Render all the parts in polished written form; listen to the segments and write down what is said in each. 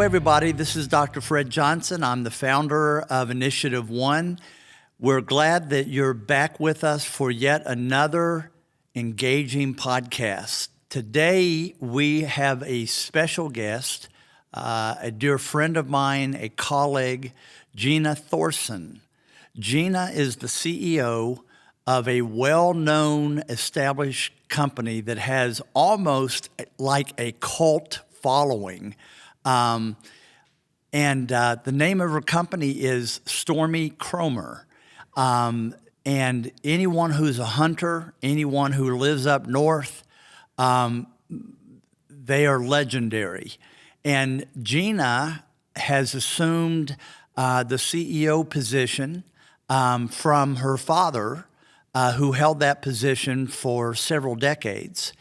Hello, everybody. This is Dr. Fred Johnson. I'm the founder of InitiativeOne. We're glad that you're back with us for yet another engaging podcast. Today, we have a special guest, a dear friend of mine, a colleague, Gina Thorsen. Gina is the CEO of a well-known established company that has almost like a cult following. The name of her company is Stormy Kromer. And anyone who's a hunter, anyone who lives up north, they are legendary. And Gina has assumed the CEO position from her father, who held that position for several decades.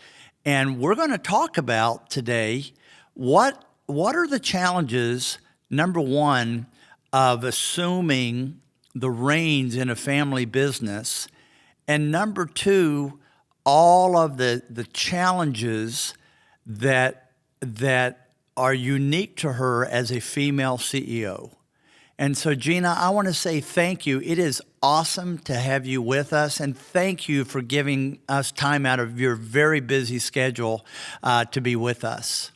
And we're going to talk about today what are the challenges, number one, of assuming the reins in a family business, and number two, all of the challenges that are unique to her as a female CEO. And so, Gina, I want to say thank you. It is awesome to have you with us, and thank you for giving us time out of your very busy schedule to be with us.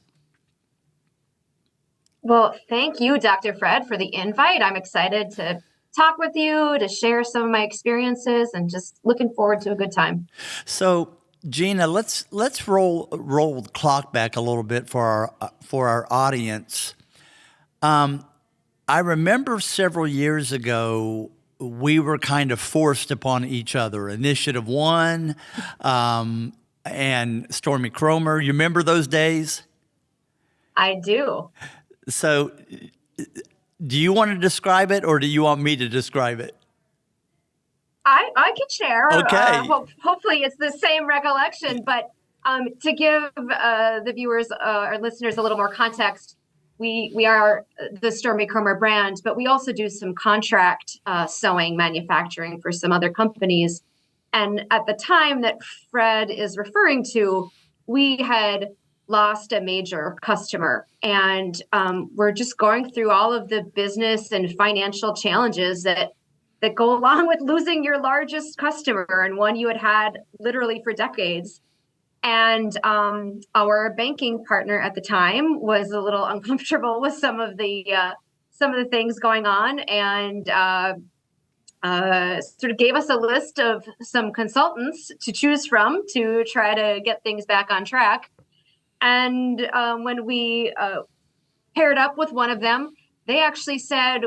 Well, thank you, Dr. Fred, for the invite. I'm excited to talk with you, to share some of my experiences, and just looking forward to a good time. So, Gina, let's roll the clock back a little bit for our audience. I remember several years ago, we were kind of forced upon each other. InitiativeOne and Stormy Kromer. You remember those days? I do. So do you want to describe it, or do you want me to describe it? I can share. Okay. Hopefully it's the same recollection, but to give the viewers or listeners a little more context, we are the Stormy Kromer brand, but we also do some contract sewing manufacturing for some other companies. And at the time that Fred is referring to, we had lost a major customer, and we're just going through all of the business and financial challenges that go along with losing your largest customer, and one you had literally for decades. And our banking partner at the time was a little uncomfortable with some of the things going on, and sort of gave us a list of some consultants to choose from to try to get things back on track. And when we paired up with one of them, they actually said,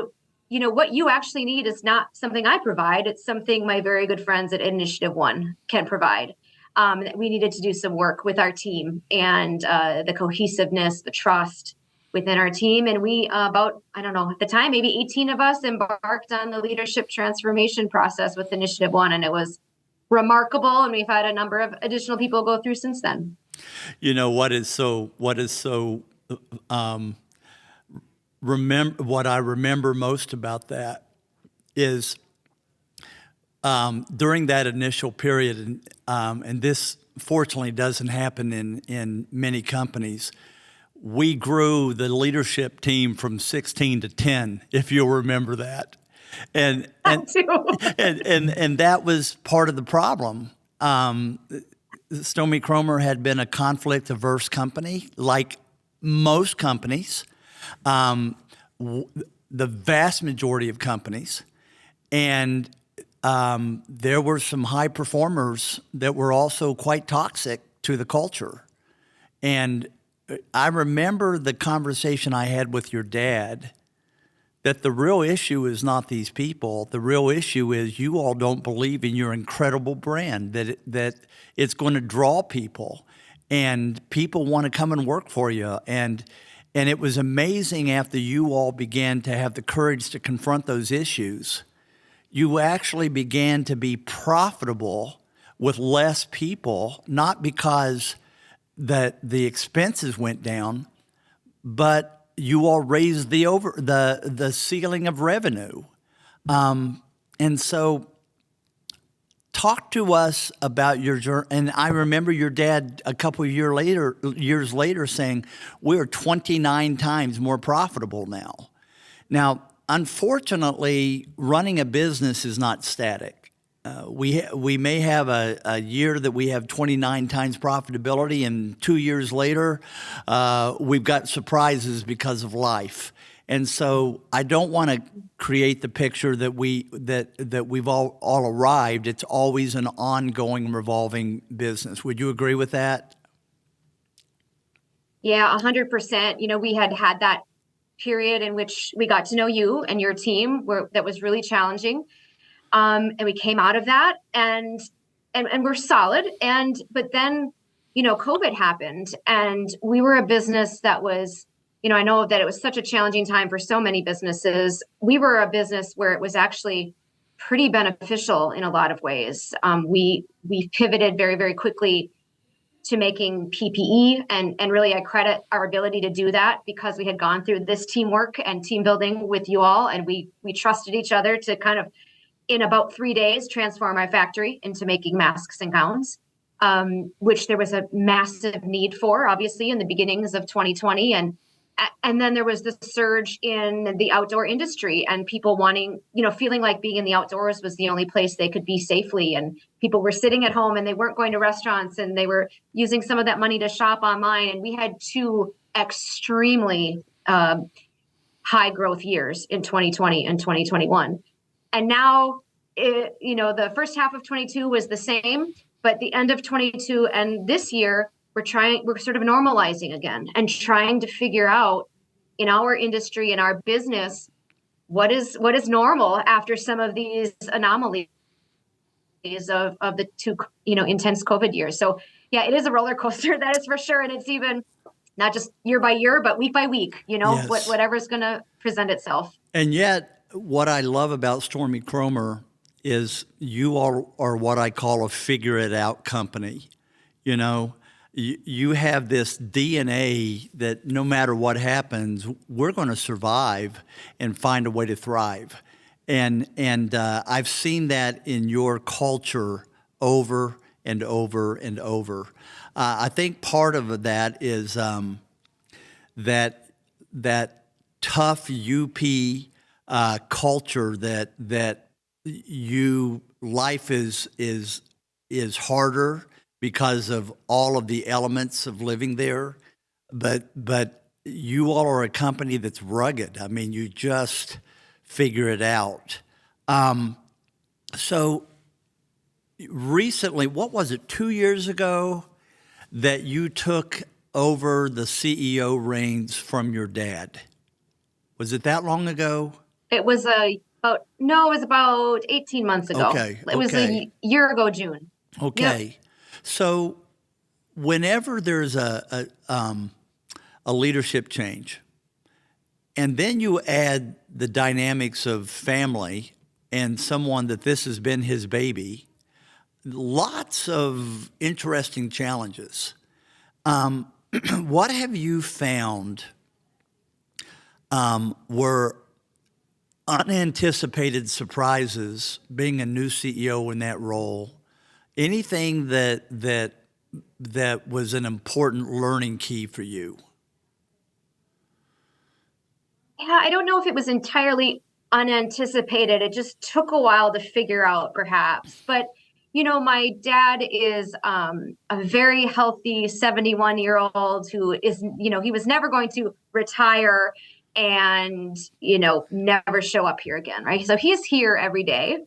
you know, what you actually need is not something I provide. It's something my very good friends at InitiativeOne can provide. We needed to do some work with our team and the cohesiveness, the trust within our team. And we about, I don't know, at the time, maybe 18 of us embarked on the leadership transformation process with InitiativeOne. And it was remarkable. And we've had a number of additional people go through since then. You know, what I remember most about that is during that initial period, and this fortunately doesn't happen in many companies, we grew the leadership team from 16 to 10, if you'll remember that. And that was part of the problem. Stormy Kromer had been a conflict-averse company, like most companies, the vast majority of companies, and there were some high performers that were also quite toxic to the culture. And I remember the conversation I had with your dad, that the real issue is not these people. The real issue is you all don't believe in your incredible brand, that it's going to draw people, and people want to come and work for you. And it was amazing after you all began to have the courage to confront those issues, you actually began to be profitable with less people, not because that the expenses went down, but you all raised the ceiling of revenue. And so talk to us about your journey. And I remember your dad a couple of years later saying, we're 29 times more profitable now. Now, unfortunately, running a business is not static. We may have a year that we have 29 times profitability, and 2 years later, we've got surprises because of life. And so I don't want to create the picture that we've all arrived. It's always an ongoing, revolving business. Would you agree with that? Yeah, 100%. We had that period in which we got to know you and your team that was really challenging. And we came out of that and we're solid. But then, COVID happened, and we were a business that was, I know that it was such a challenging time for so many businesses. We were a business where it was actually pretty beneficial in a lot of ways. We pivoted very, very quickly to making PPE, and really I credit our ability to do that because we had gone through this teamwork and team building with you all, and we trusted each other to kind of, in about 3 days, transform our factory into making masks and gowns, which there was a massive need for, obviously, in the beginnings of 2020. And then there was this surge in the outdoor industry, and people wanting, feeling like being in the outdoors was the only place they could be safely. And people were sitting at home and they weren't going to restaurants, and they were using some of that money to shop online. And we had 2 extremely high growth years in 2020 and 2021. And now, the first half of 22 was the same, but the end of 22 and this year, we're sort of normalizing again and trying to figure out in our industry, in our business, what is normal after some of these anomalies of the 2, intense COVID years. So yeah, it is a roller coaster, that is for sure. And it's even not just year by year, but week by week, Yes. Whatever's going to present itself. And yet, what I love about Stormy Kromer is you all are what I call a figure it out company. You have this DNA that no matter what happens, we're going to survive and find a way to thrive. And I've seen that in your culture over and over and over. I think part of that is that tough UP culture that life is harder because of all of the elements of living there. But you all are a company that's rugged. I mean, you just figure it out. So recently, what was it, 2 years ago that you took over the CEO reins from your dad? Was it that long ago? It was about 18 months ago. Okay. It was a year ago, June. Okay. Yep. So whenever there's a leadership change, and then you add the dynamics of family and someone that this has been his baby, lots of interesting challenges. What have you found were unanticipated surprises being a new CEO in that role? Anything that was an important learning key for you? Yeah, I don't know if it was entirely unanticipated. It just took a while to figure out, perhaps. But, my dad is a very healthy 71-year-old who is, he was never going to retire and, never show up here again, right? So he's here every day.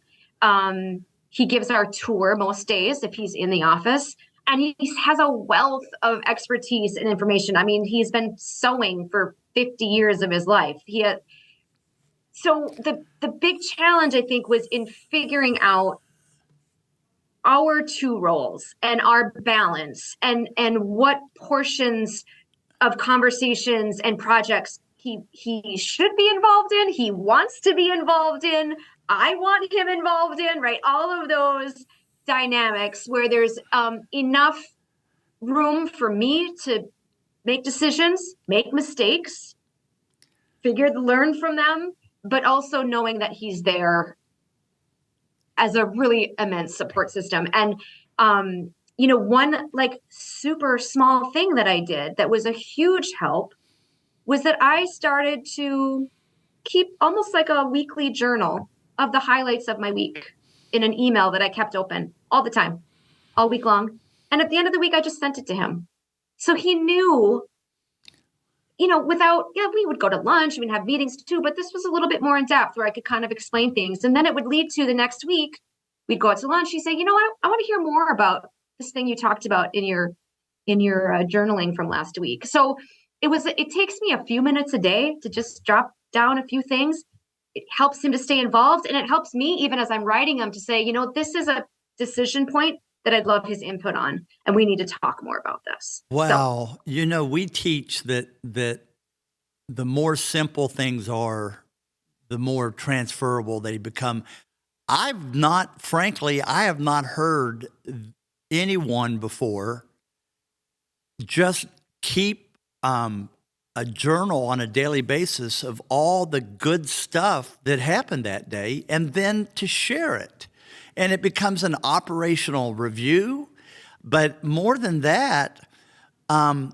He gives our tour most days if he's in the office, and he has a wealth of expertise and information. I mean, he's been sewing for 50 years of his life. So the big challenge, I think, was in figuring out our 2 roles and our balance and what portions of conversations and projects he should be involved in, he wants to be involved in, I want him involved in, right? All of those dynamics where there's enough room for me to make decisions, make mistakes, learn from them, but also knowing that he's there as a really immense support system. And, one like super small thing that I did that was a huge help was that I started to keep almost like a weekly journal of the highlights of my week in an email that I kept open all the time, all week long. And at the end of the week, I just sent it to him. So he knew, we would go to lunch, we'd have meetings too, but this was a little bit more in depth where I could kind of explain things. And then it would lead to the next week, we'd go out to lunch. He'd say, you know what, I want to hear more about this thing you talked about in your journaling from last week. So it takes me a few minutes a day to just drop down a few things. It helps him to stay involved. And it helps me, even as I'm writing them, to say, this is a decision point that I'd love his input on, and we need to talk more about this. Wow. So, we teach that the more simple things are, the more transferable they become. I have not heard anyone before just keep a journal on a daily basis of all the good stuff that happened that day and then to share it. And it becomes an operational review. But more than that, you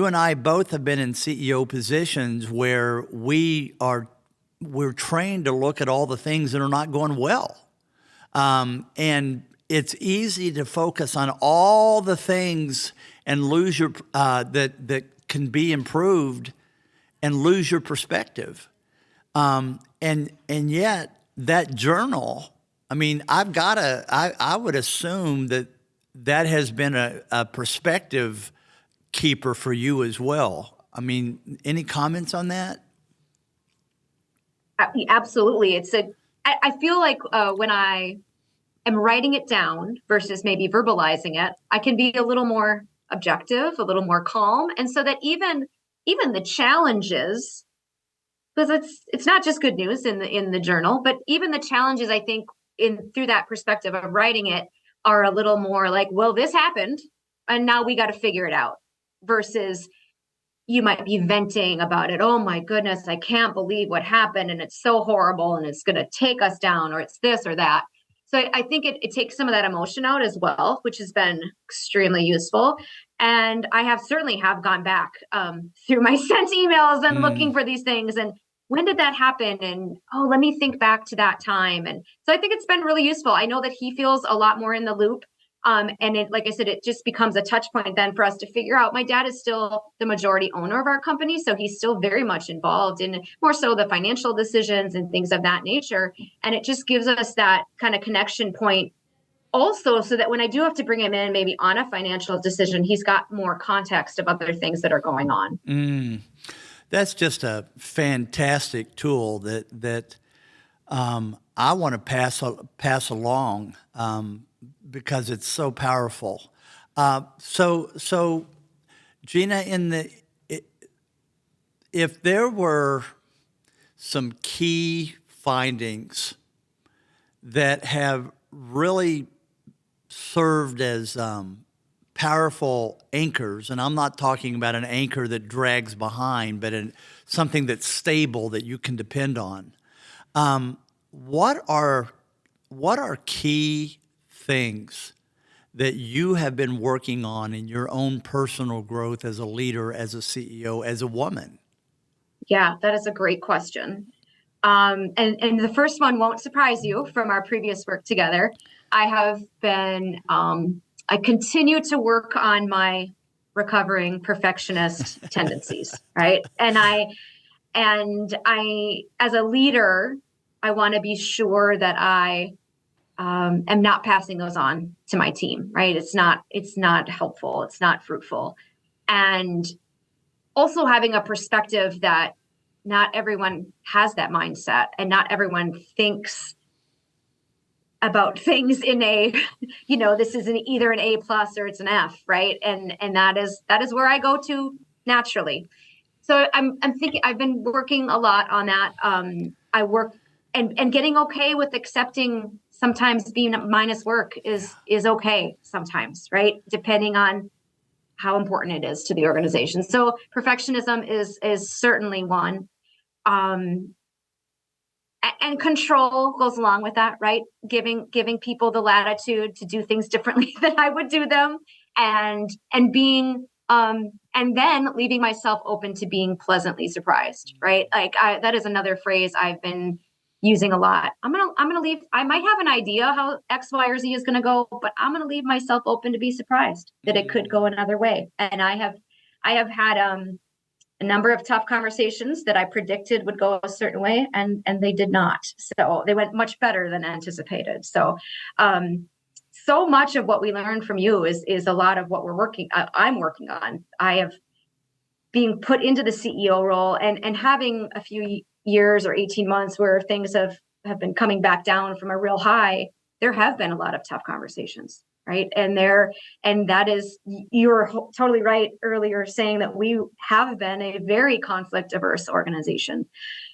and I both have been in CEO positions where we're trained to look at all the things that are not going well. And it's easy to focus on all the things and lose your that can be improved and lose your perspective. And yet that journal, I mean, I would assume that has been a perspective keeper for you as well. I mean, any comments on that? Absolutely. I feel like when I am writing it down versus maybe verbalizing it, I can be a little more objective, a little more calm. And so that even the challenges, because it's not just good news in the journal, but even the challenges, I think, through that perspective of writing it, are a little more like, well, this happened and now we got to figure it out, versus you might be venting about it. Oh my goodness, I can't believe what happened and it's so horrible and it's going to take us down, or it's this or that. So I think it takes some of that emotion out as well, which has been extremely useful. And I have certainly gone back through my sent emails and looking for these things. And when did that happen? And, let me think back to that time. And so I think it's been really useful. I know that he feels a lot more in the loop. And like I said, it just becomes a touch point then for us to figure out. My dad is still the majority owner of our company, so he's still very much involved in more so the financial decisions and things of that nature. And it just gives us that kind of connection point also, so that when I do have to bring him in, maybe on a financial decision, he's got more context of other things that are going on. That's just a fantastic tool that I want to pass along. Because it's so powerful. So Gina, if there were some key findings that have really served as powerful anchors, and I'm not talking about an anchor that drags behind, but something that's stable that you can depend on, what are key things that you have been working on in your own personal growth as a leader, as a CEO, as a woman? Yeah, that is a great question. And the first one won't surprise you from our previous work together. I have been, I continue to work on my recovering perfectionist tendencies, right? And I, as a leader, I want to be sure that I am not passing those on to my team, right? It's not helpful. It's not fruitful. And also having a perspective that not everyone has that mindset, and not everyone thinks about things in this is either an A+ or it's an F, right? And that is where I go to naturally. So I'm thinking, I've been working a lot on that. I work and getting okay with accepting sometimes being minus work is okay sometimes, right? Depending on how important it is to the organization. So perfectionism is certainly one. And control goes along with that, right? Giving people the latitude to do things differently than I would do them, and being and then leaving myself open to being pleasantly surprised, right? Like that is another phrase I've been using a lot. I'm gonna leave. I might have an idea how X, Y, or Z is gonna go, but I'm gonna leave myself open to be surprised that it could go another way. And I have had a number of tough conversations that I predicted would go a certain way, and they did not. So they went much better than anticipated. So so much of what we learned from you is a lot of what I'm working on. I have being put into the CEO role and having a few years or 18 months where things have been coming back down from a real high. There have been a lot of tough conversations, right? And that is, you were totally right earlier saying that we have been a very conflict averse organization.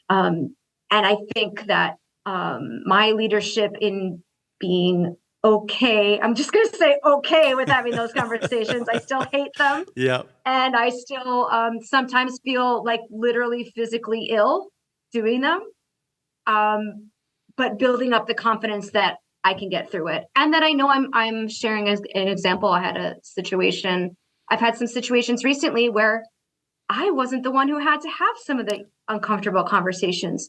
And I think that my leadership in being okay, I'm just going to say okay with having those conversations. I still hate them. Yeah. And I still sometimes feel like literally physically ill doing them. But building up the confidence that I can get through it. And that I know I'm sharing as an example. I've had some situations recently where I wasn't the one who had to have some of the uncomfortable conversations.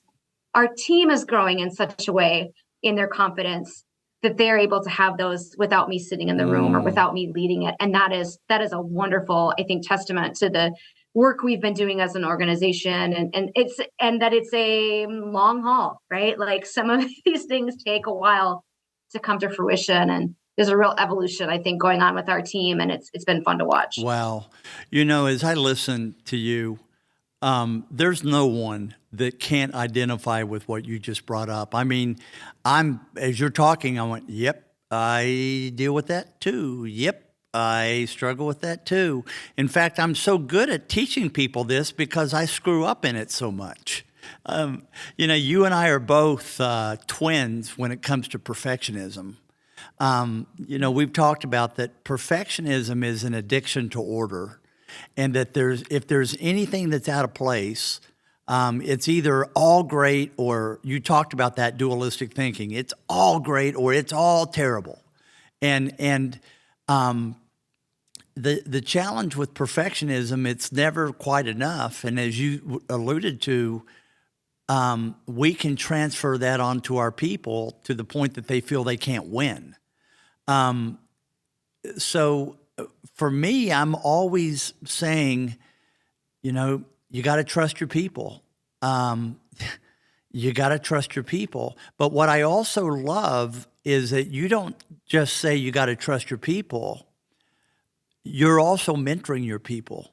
Our team is growing in such a way in their confidence that they're able to have those without me sitting in the room or without me leading it. And that is a wonderful, I think, testament to the work we've been doing as an organization. And that it's a long haul, right? Like some of these things take a while to come to fruition, and there's a real evolution, I think, going on with our team, and it's been fun to watch. Wow. As I listen to you, there's no one that can't identify with what you just brought up. I mean, as you're talking, I went, yep, I deal with that too. Yep, I struggle with that too. In fact, I'm so good at teaching people this because I screw up in it so much. You and I are both twins when it comes to perfectionism. We've talked about that perfectionism is an addiction to order, and that if there's anything that's out of place, it's either all great, or you talked about that dualistic thinking. It's all great or it's all terrible. And the challenge with perfectionism, it's never quite enough. And as you alluded to, we can transfer that onto our people to the point that they feel they can't win. So for me, I'm always saying, you got to trust your people. You got to trust your people. But what I also love is that you don't just say you got to trust your people. You're also mentoring your people.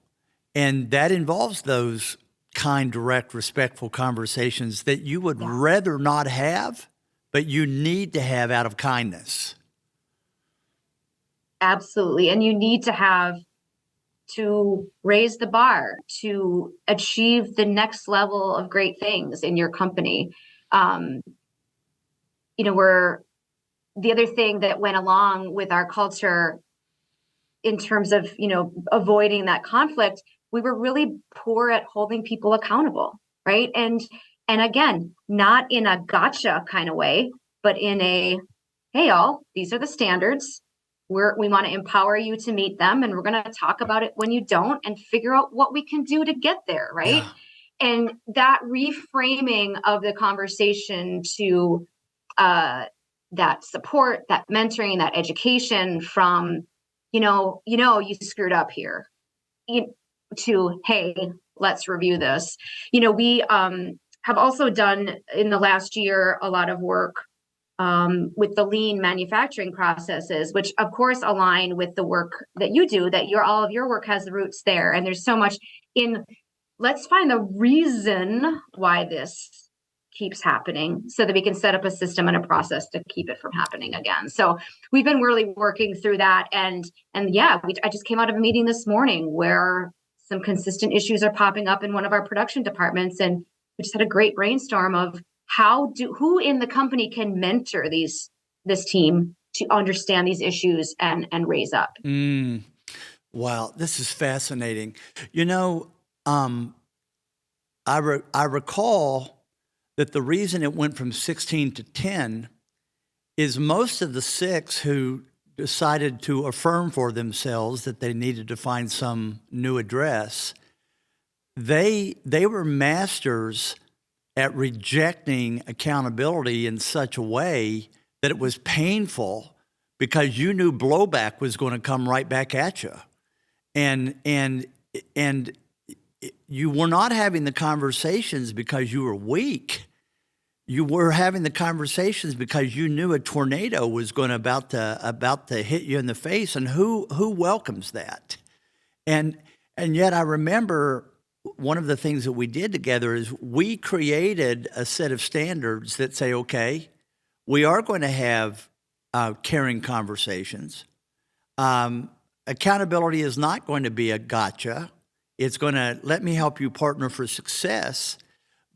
And that involves those kind, direct, respectful conversations that you would rather not have, but you need to have out of kindness. Absolutely. And you need to have to raise the bar to achieve the next level of great things in your company. The other thing that went along with our culture in terms of, avoiding that conflict, we were really poor at holding people accountable, right? And again, not in a gotcha kind of way, but in a, hey, all, these are the standards. We want to empower you to meet them, and we're going to talk about it when you don't and figure out what we can do to get there, right? Yeah. And that reframing of the conversation to that support, that mentoring, that education from, you screwed up here, to, hey, let's review this. We have also done in the last year a lot of work with the lean manufacturing processes, which of course align with the work that you do, that all of your work has the roots there. And there's so much let's find the reason why this keeps happening so that we can set up a system and a process to keep it from happening again. So we've been really working through that. I just came out of a meeting this morning where some consistent issues are popping up in one of our production departments. And we just had a great brainstorm of who in the company can mentor this team to understand these issues and raise up. Wow, this is fascinating. I recall that the reason it went from 16 to 10 is most of the 6 who decided to affirm for themselves that they needed to find some new address, they were masters at rejecting accountability in such a way that it was painful because you knew blowback was going to come right back at you. And you were not having the conversations because you were weak. You were having the conversations because you knew a tornado was going about to hit you in the face, and who welcomes that? And yet I remember one of the things that we did together is we created a set of standards that say, okay, we are going to have caring conversations. Accountability is not going to be a gotcha. It's going to let me help you partner for success.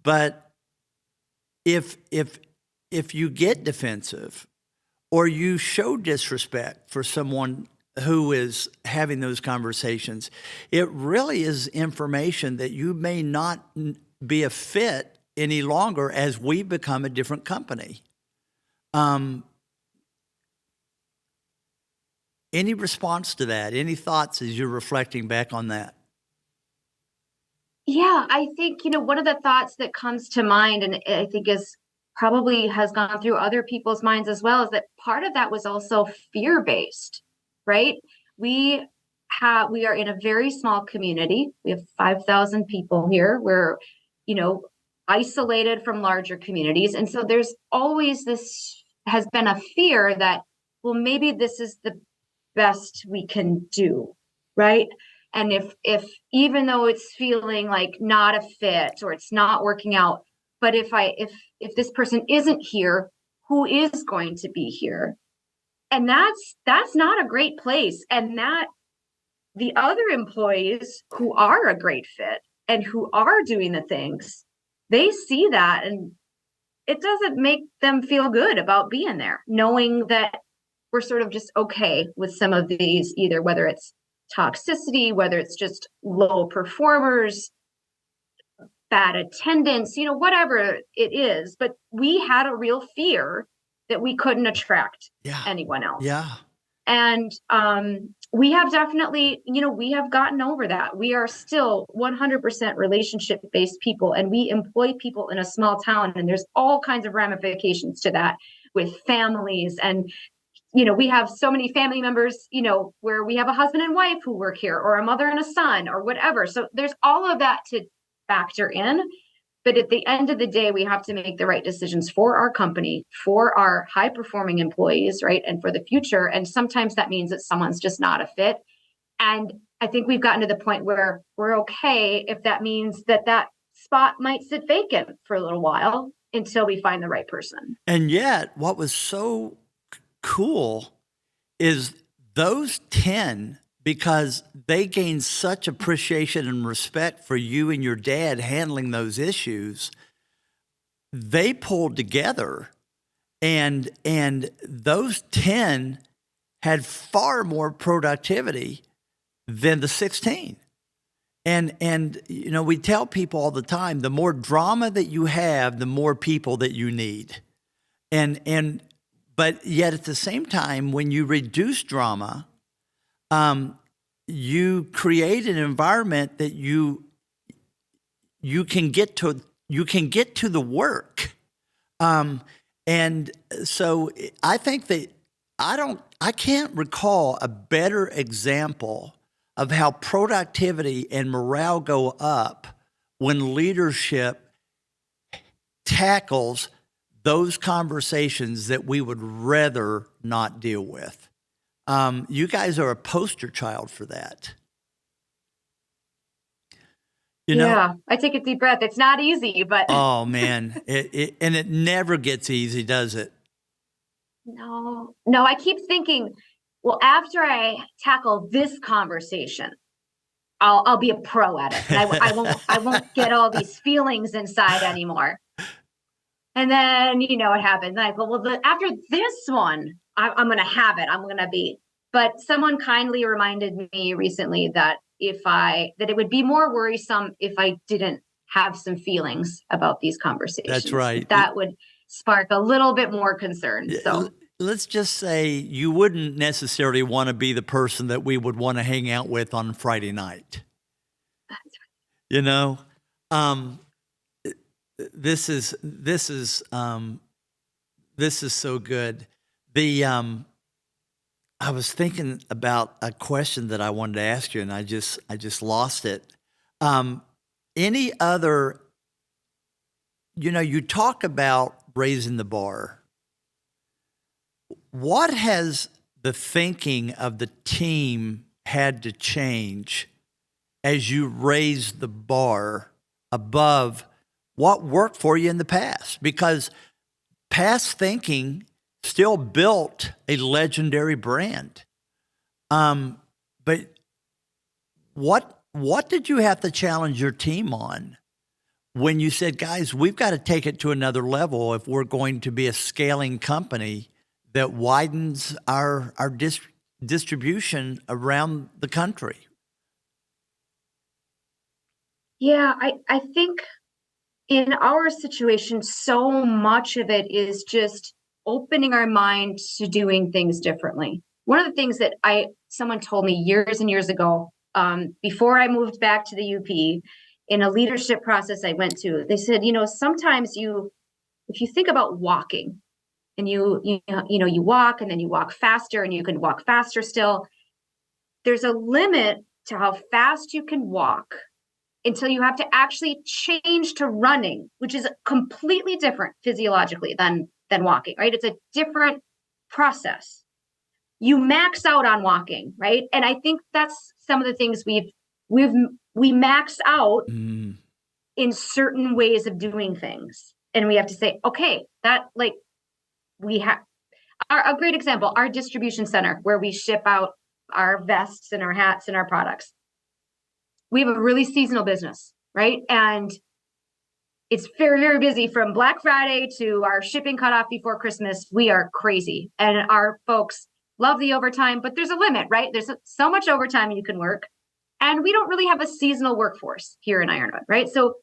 But if you get defensive or you show disrespect for someone who is having those conversations, it really is information that you may not be a fit any longer as we become a different company. Any response to that? Any thoughts as you're reflecting back on that? Yeah, I think, one of the thoughts that comes to mind, and I think is probably has gone through other people's minds as well, is that part of that was also fear-based, right? We are in a very small community. We have 5,000 people here. We're, isolated from larger communities. And so there's always has been a fear that, well, maybe this is the best we can do, right? And if even though it's feeling like not a fit or it's not working out, but if this person isn't here, who is going to be here? And that's not a great place. And that the other employees who are a great fit and who are doing the things, they see that, and it doesn't make them feel good about being there, knowing that we're sort of just okay with some of these, either whether it's toxicity, whether it's just low performers, bad attendance, whatever it is. But we had a real fear that we couldn't attract anyone else. Yeah. And we have definitely, we have gotten over that. We are still 100% relationship-based people, and we employ people in a small town, and there's all kinds of ramifications to that with families. And we have so many family members, where we have a husband and wife who work here, or a mother and a son, or whatever. So there's all of that to factor in. But at the end of the day, we have to make the right decisions for our company, for our high-performing employees, right? And for the future. And sometimes that means that someone's just not a fit. And I think we've gotten to the point where we're okay if that means that spot might sit vacant for a little while until we find the right person. And yet, what was so cool is those 10, because they gained such appreciation and respect for you and your dad handling those issues, they pulled together, and those 10 had far more productivity than the 16. And we tell people all the time, the more drama that you have, the more people that you need. But yet at the same time, when you reduce drama, you create an environment that you can get to the work. And so I think that I can't recall a better example of how productivity and morale go up when leadership tackles those conversations that we would rather not deal with. You guys are a poster child for that. Yeah, I take a deep breath. It's not easy, but oh man, it never gets easy, does it? No. I keep thinking, well, after I tackle this conversation, I'll be a pro at it. And I won't get all these feelings inside anymore. And then what happens? Like, well, after this one, I'm going to have it. I'm going to be. But someone kindly reminded me recently that that it would be more worrisome if I didn't have some feelings about these conversations. That's right. That would spark a little bit more concern. So let's just say you wouldn't necessarily want to be the person that we would want to hang out with on Friday night. that's right. You know, this is so good. I was thinking about a question that I wanted to ask you, and I just lost it. Any other, you talk about raising the bar. What has the thinking of the team had to change as you raise the bar above what worked for you in the past? Because past thinking still built a legendary brand. But what did you have to challenge your team on when you said, guys, we've got to take it to another level if we're going to be a scaling company that widens our distribution around the country? Yeah, I think in our situation, so much of it is just opening our mind to doing things differently. One of the things that someone told me years and years ago, before I moved back to the UP, in a leadership process I went to, they said, sometimes if you think about walking, and you walk and then you walk faster and you can walk faster still, there's a limit to how fast you can walk until you have to actually change to running, which is completely different physiologically than walking, right? It's a different process. You max out on walking, right? And I think that's some of the things we max out in certain ways of doing things. And we have to say, okay, we have a great example, our distribution center where we ship out our vests and our hats and our products. We have a really seasonal business, right? And it's very, very busy from Black Friday to our shipping cutoff before Christmas. We are crazy. And our folks love the overtime, but there's a limit, right? There's so much overtime you can work. And we don't really have a seasonal workforce here in Ironwood, right? So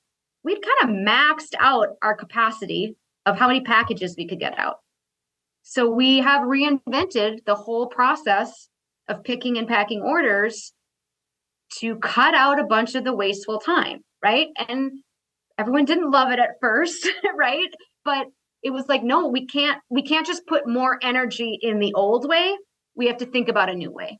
we'd kind of maxed out our capacity of how many packages we could get out. So we have reinvented the whole process of picking and packing orders to cut out a bunch of the wasteful time, right? And everyone didn't love it at first, right? But it was like, no, we can't just put more energy in the old way. We have to think about a new way.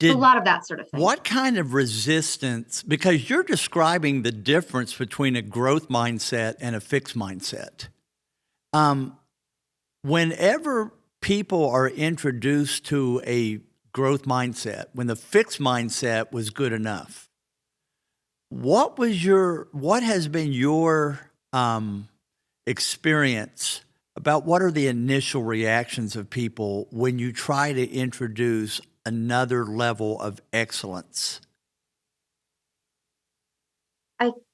A lot of that sort of thing. What kind of resistance, because you're describing the difference between a growth mindset and a fixed mindset. Whenever people are introduced to a growth mindset, when the fixed mindset was good enough, what has been your experience about what are the initial reactions of people when you try to introduce another level of excellence?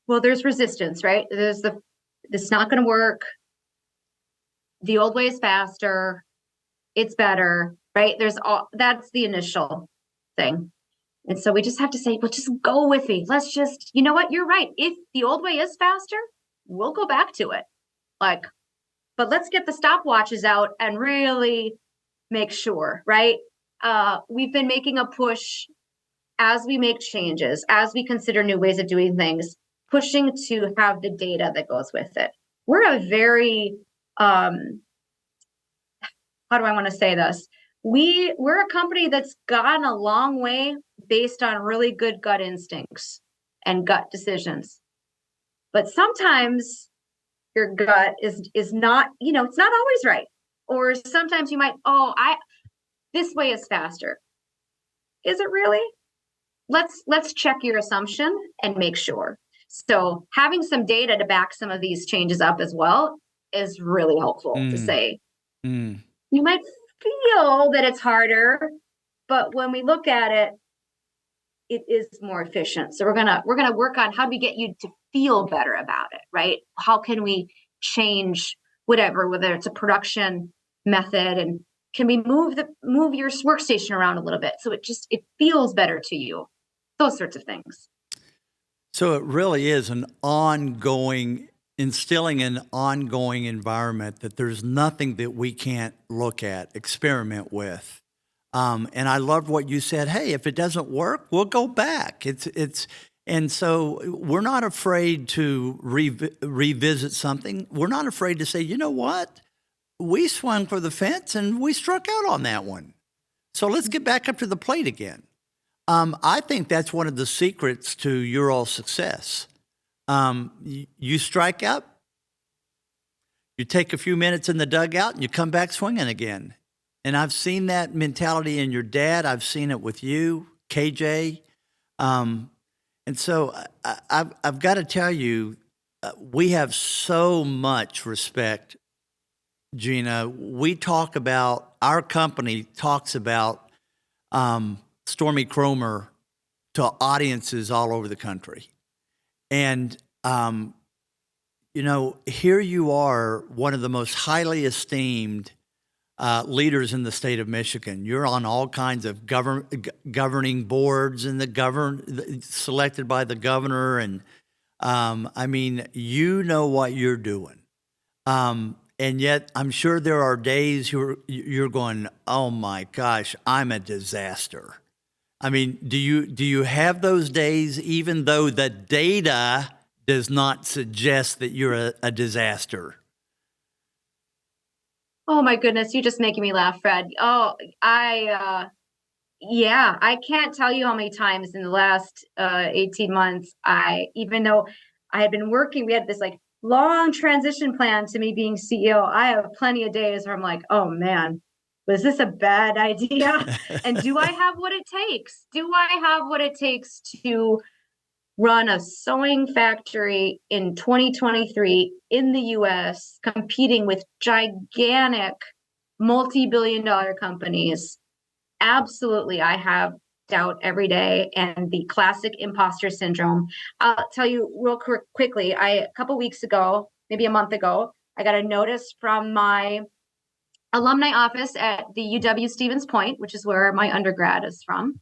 Well, there's resistance, right? This is not going to work. The old way is faster. It's better, right? That's the initial thing. And so we just have to say, well, just go with me. Let's just, you know what? You're right. If the old way is faster, we'll go back to it. But let's get the stopwatches out and really make sure, right? We've been making a push as we make changes, as we consider new ways of doing things, pushing to have the data that goes with it. We're a very, how do I want to say this? We're a company that's gotten a long way based on really good gut instincts and gut decisions. But sometimes your gut is not, it's not always right. Or sometimes you might, this way is faster. Is it really? Let's check your assumption and make sure. So having some data to back some of these changes up as well is really helpful to say. You might feel that it's harder, but when we look at it, it is more efficient. So we're gonna work on how do we get you to feel better about it, right? How can we change whether it's a production method, and can we move your workstation around a little bit so it feels better to you? Those sorts of things. So it really is instilling an ongoing environment that there's nothing that we can't look at, experiment with. And I loved what you said. Hey, if it doesn't work, we'll go back. And so we're not afraid to revisit something. We're not afraid to say, you know what? We swung for the fence and we struck out on that one. So let's get back up to the plate again. I think that's one of the secrets to your all success. You strike out, you take a few minutes in the dugout, and you come back swinging again. And I've seen that mentality in your dad. I've seen it with you, KJ. And so I've got to tell you, we have so much respect, Gina. Our company talks about Stormy Kromer to audiences all over the country. And, here you are, one of the most highly esteemed leaders in the state of Michigan. You're on all kinds of governing boards and selected by the governor. And you know what you're doing. And yet I'm sure there are days you're going, oh my gosh, I'm a disaster. Do you have those days, even though the data does not suggest that you're a disaster? Oh my goodness, you're just making me laugh, Fred. Oh, I can't tell you how many times in the last 18 months, even though I had been working, we had this like long transition plan to me being CEO. I have plenty of days where I'm like, oh man, was this a bad idea? And do I have what it takes? Do I have what it takes to run a sewing factory in 2023 in the US, competing with gigantic multi-billion-dollar companies? Absolutely, I have doubt every day, and the classic imposter syndrome. I'll tell you real quickly, a couple weeks ago, maybe a month ago, I got a notice from my alumni office at the UW-Stevens Point, which is where my undergrad is from,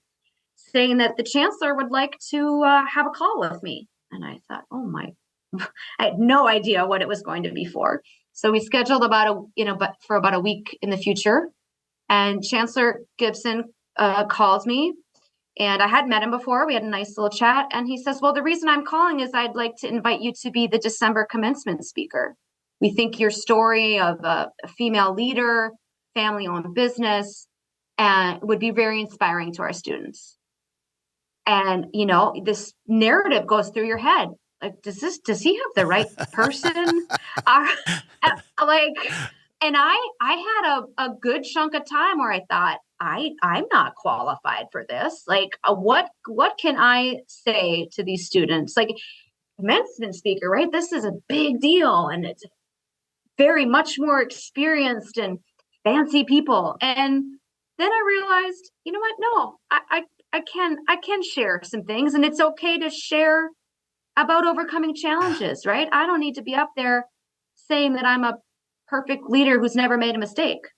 saying that the chancellor would like to have a call with me. And I thought, oh my, I had no idea what it was going to be for. So we scheduled for about a week in the future. And Chancellor Gibson calls me, and I hadn't met him before. We had a nice little chat. And he says, well, the reason I'm calling is I'd like to invite you to be the December commencement speaker. We think your story of a female leader, family-owned business, and would be very inspiring to our students. And, this narrative goes through your head. Like, does he have the right person? And I had a good chunk of time where I thought, I'm not qualified for this. Like, what can I say to these students? Like, commencement speaker, right? This is a big deal, and it's very much more experienced and fancy people. And then I realized, you know what? No, I can share some things, and it's okay to share about overcoming challenges, right? I don't need to be up there saying that I'm a perfect leader who's never made a mistake.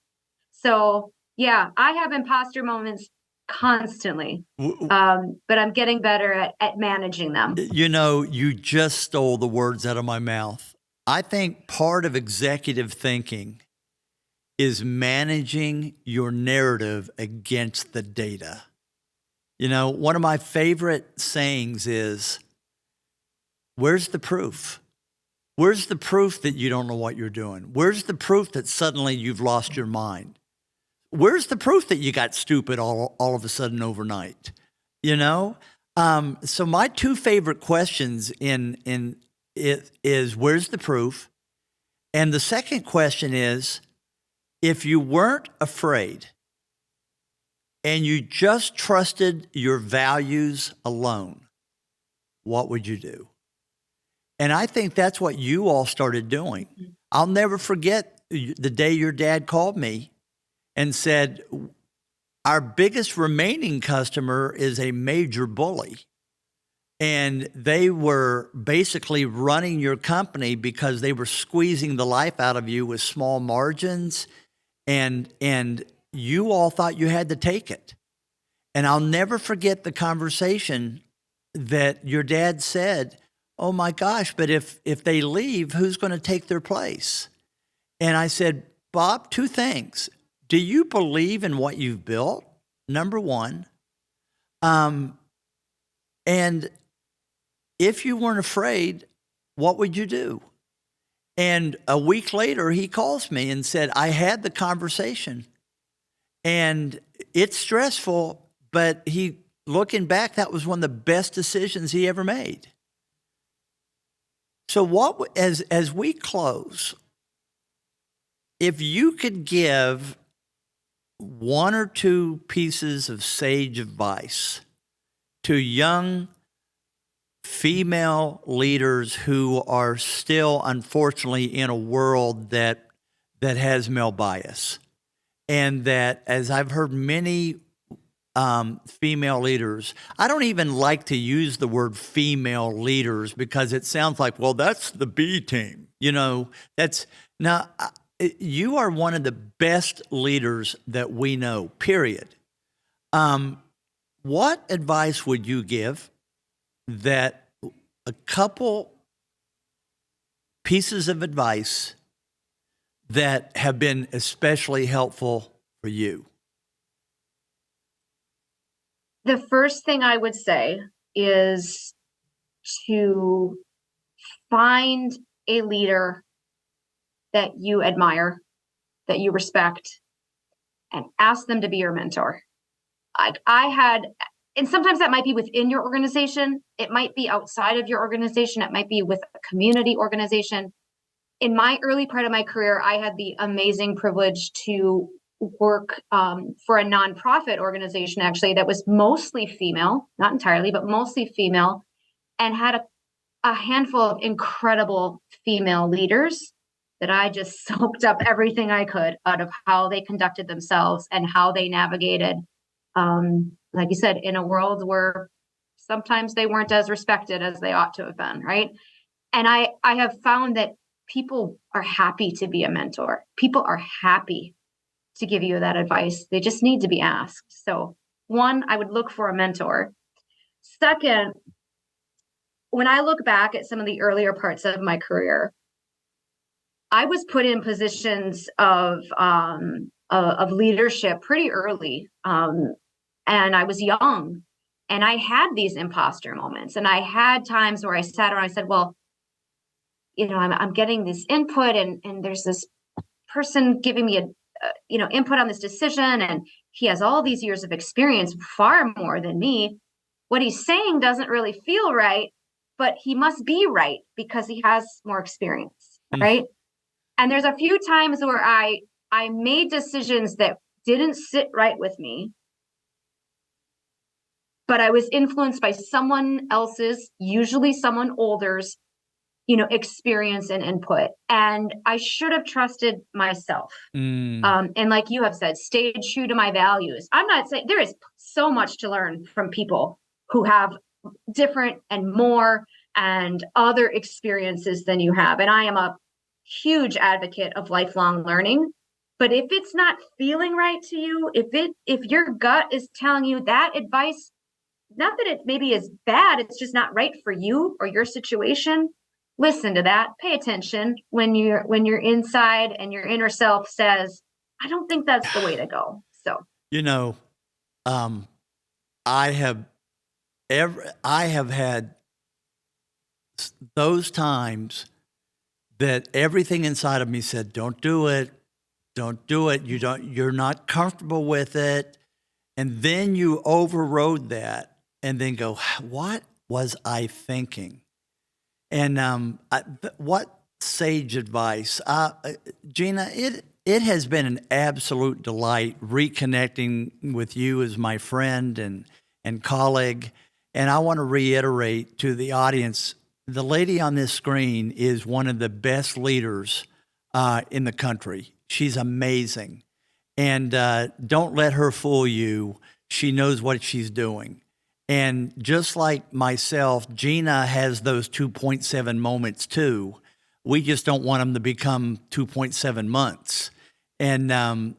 So yeah, I have imposter moments constantly, but I'm getting better at managing them. You just stole the words out of my mouth. I think part of executive thinking is managing your narrative against the data. One of my favorite sayings is, where's the proof? Where's the proof that you don't know what you're doing? Where's the proof that suddenly you've lost your mind? Where's the proof that you got stupid all of a sudden overnight? So my two favorite questions in it is, where's the proof? And the second question is, if you weren't afraid and you just trusted your values alone, what would you do? And I think that's what you all started doing. I'll never forget the day your dad called me and said, our biggest remaining customer is a major bully. And they were basically running your company because they were squeezing the life out of you with small margins. And you all thought you had to take it. And I'll never forget the conversation that your dad said, "Oh my gosh, but if they leave, who's going to take their place?" And I said, "Bob, two things. Do you believe in what you've built? Number one. And if you weren't afraid, what would you do?" And a week later, he calls me and said, "I had the conversation and it's stressful, but looking back, that was one of the best decisions he ever made." So as we close, if you could give one or two pieces of sage advice to young female leaders who are still, unfortunately, in a world that has male bias, and that, as I've heard many female leaders, I don't even like to use the word female leaders because it sounds like, well, that's the B team. You are one of the best leaders that we know, period. What advice would you give that a couple pieces of advice that have been especially helpful for you? The first thing I would say is to find a leader that you admire, that you respect, and ask them to be your mentor. And sometimes that might be within your organization. It might be outside of your organization. It might be with a community organization. In my early part of my career, I had the amazing privilege to work for a nonprofit organization, actually, that was mostly female, not entirely, but mostly female, and had a handful of incredible female leaders that I just soaked up everything I could out of how they conducted themselves and how they navigated, like you said, in a world where sometimes they weren't as respected as they ought to have been, right? And I have found that people are happy to be a mentor. People are happy to give you that advice. They just need to be asked. So one, I would look for a mentor. Second, when I look back at some of the earlier parts of my career, I was put in positions of leadership pretty early. And I was young, and I had these imposter moments, and I had times where I sat around and I said, well, I'm getting this input, and there's this person giving me input on this decision, and he has all these years of experience, far more than me. What he's saying doesn't really feel right, but he must be right because he has more experience, right? And there's a few times where I made decisions that didn't sit right with me, but I was influenced by someone else's, usually someone older's, experience and input. And I should have trusted myself. And like you have said, stayed true to my values. I'm not saying there is so much to learn from people who have different and more and other experiences than you have. And I am a huge advocate of lifelong learning. But if it's not feeling right to you, if your gut is telling you that advice, not that it maybe is bad, it's just not right for you or your situation, listen to that. Pay attention when you're inside and your inner self says, I don't think that's the way to go. So, I have had those times that everything inside of me said, don't do it. Don't do it. You're not comfortable with it. And then you overrode that and then go, what was I thinking? And what sage advice. Gina, it has been an absolute delight reconnecting with you as my friend and colleague. And I want to reiterate to the audience, the lady on this screen is one of the best leaders in the country. She's amazing. And don't let her fool you. She knows what she's doing. And just like myself, Gina has those 2.7 moments too. We just don't want them to become 2.7 months. And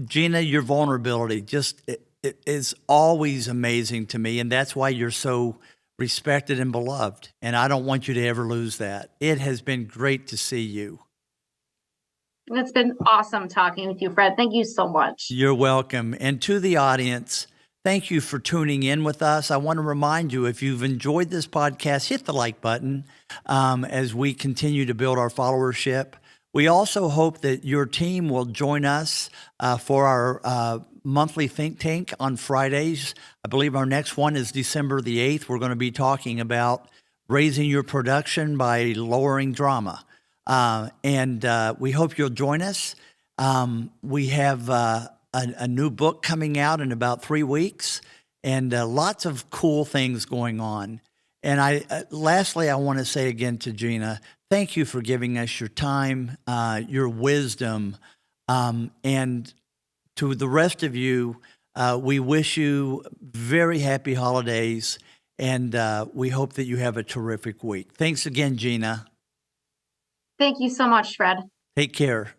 Gina, your vulnerability just it is always amazing to me. And that's why you're so respected, and beloved. And I don't want you to ever lose that. It has been great to see you. It's been awesome talking with you, Fred. Thank you so much. You're welcome. And to the audience, thank you for tuning in with us. I want to remind you, if you've enjoyed this podcast, hit the like button as we continue to build our followership. We also hope that your team will join us for our monthly think tank on Fridays. I believe our next one is December the 8th. We're going to be talking about raising your production by lowering drama. And we hope you'll join us. We have a new book coming out in about 3 weeks, and lots of cool things going on. And lastly, I want to say again to Gina, thank you for giving us your time, your wisdom, and to the rest of you, we wish you very happy holidays, and we hope that you have a terrific week. Thanks again, Gina. Thank you so much, Fred. Take care.